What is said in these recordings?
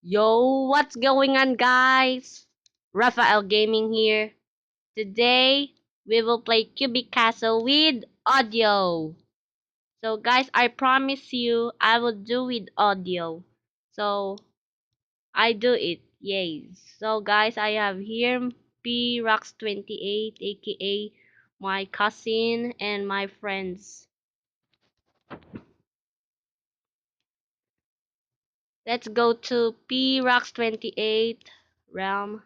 Yo, what's going on, guys? Raphael Gaming here. Today, we will play Cubic Castle with audio. So, guys, I promise you, I will do with audio. So, I do it. Yay. So, guys, I have here P-Rox28, aka my cousin and my friends. Let's go to P-Rox28 realm.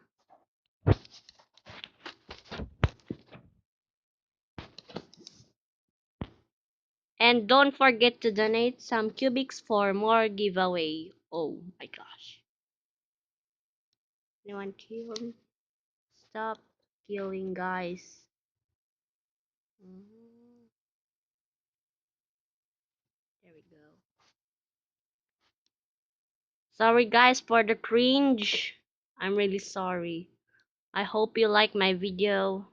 And don't forget to donate some cubics for more giveaway. Oh my gosh. Anyone kill me? Stop killing, guys. There we go. Sorry guys for the cringe. I'm really sorry. I hope you like my video.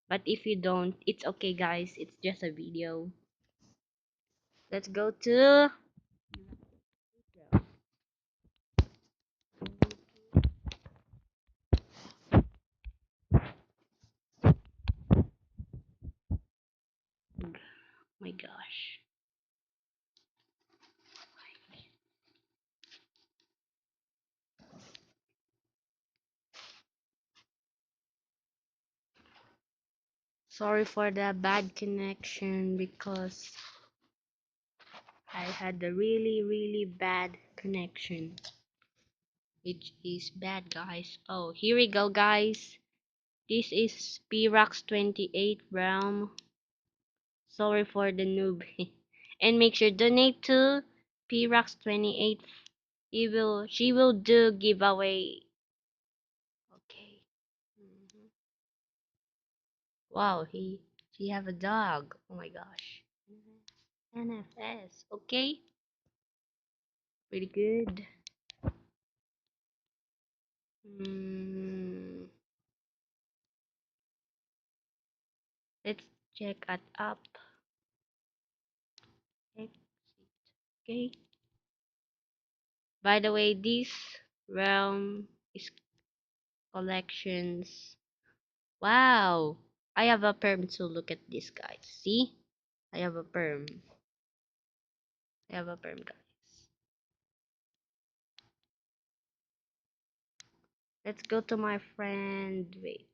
But if you don't, it's okay guys. It's just a video. Let's go to... My gosh. Sorry for the bad connection because I had a really bad connection. Which is bad, guys. Oh, here we go, guys. This is P-Rox28 realm. Sorry for the noob. And make sure donate to P-Rox28. She will do giveaway. Okay. Wow, she have a dog. Oh my gosh. NFS. Okay. Pretty good. Hmm. Let's check it up. Exit. Okay. By the way, this realm is collections. Wow. I have a perm too. Look at this, guys. See? I have a perm. I have a perm, guys. Let's go to my friend. Wait.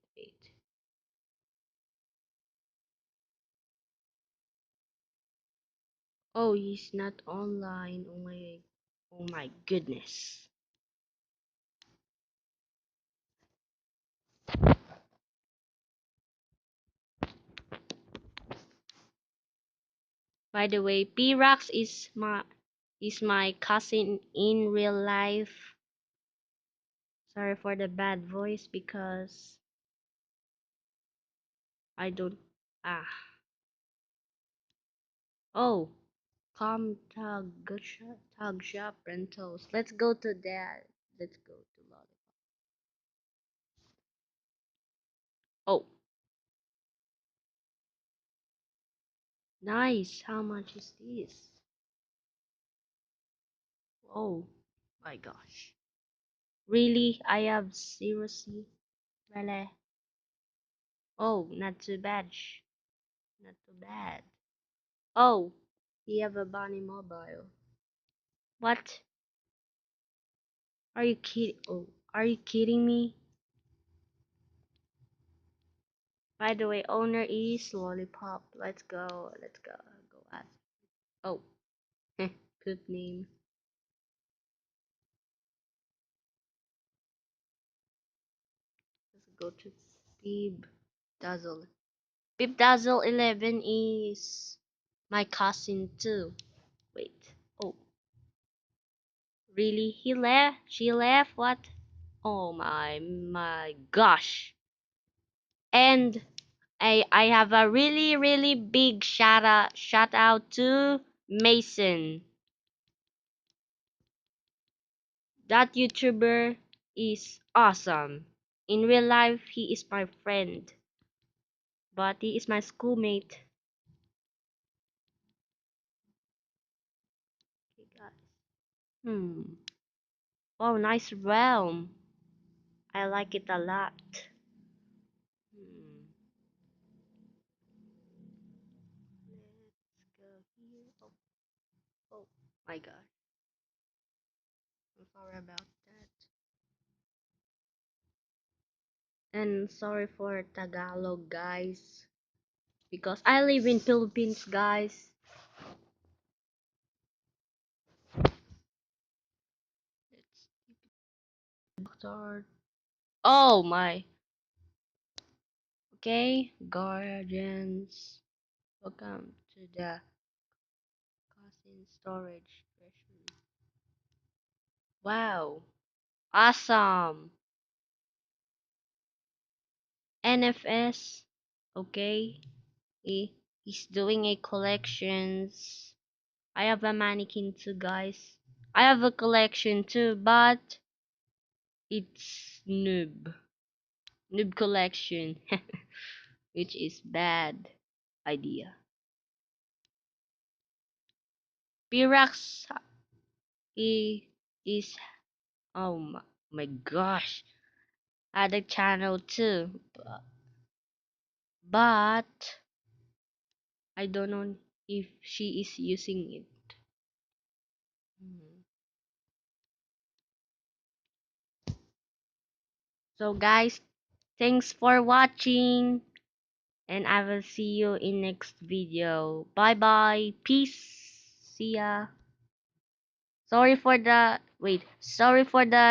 Oh, he's not online. Oh my goodness. By the way, P-Rox is my cousin in real life. Sorry for the bad voice because I don't oh, tag shop rentals. Let's go to that. Let's go to Lollipop. Oh, nice. How much is this? Oh my gosh. Really? I have zero C. Really? Oh, not too bad. Not too bad. Oh, we have a Bunny Mobile. What? Are you kidding? Oh, are you kidding me? By the way, owner is Lollipop. Let's go. Let's go. Go ask. Oh, good name. Let's go to Peep Dazzle. Peep Dazzle 11 is my cousin too. Wait. Oh, really? He left? She left? What? Oh my gosh. And I have a really big shout out to Mason. That YouTuber is awesome. In real life, he is my friend, but he is my schoolmate. Okay, guys. Oh, nice realm. I like it a lot. Hmm. Let's go here. Oh, oh my god. I'm sorry about that. And sorry for Tagalog, guys. Because I live in Philippines, guys. Let's start. Oh my. Okay, guardians. Welcome to the cousin storage treasury. Wow. Awesome. NFS. Okay. He's doing a collections. I have a mannequin too, guys. I have a collection too, but it's noob collection, which is bad idea. Pirax is oh my gosh, had a channel too, but I don't know if she is using it. Hmm. So guys, thanks for watching, and I will see you in next video. Bye bye, peace, see ya. Sorry for the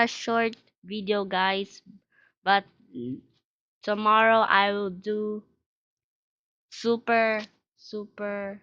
short video, guys, but tomorrow I will do super super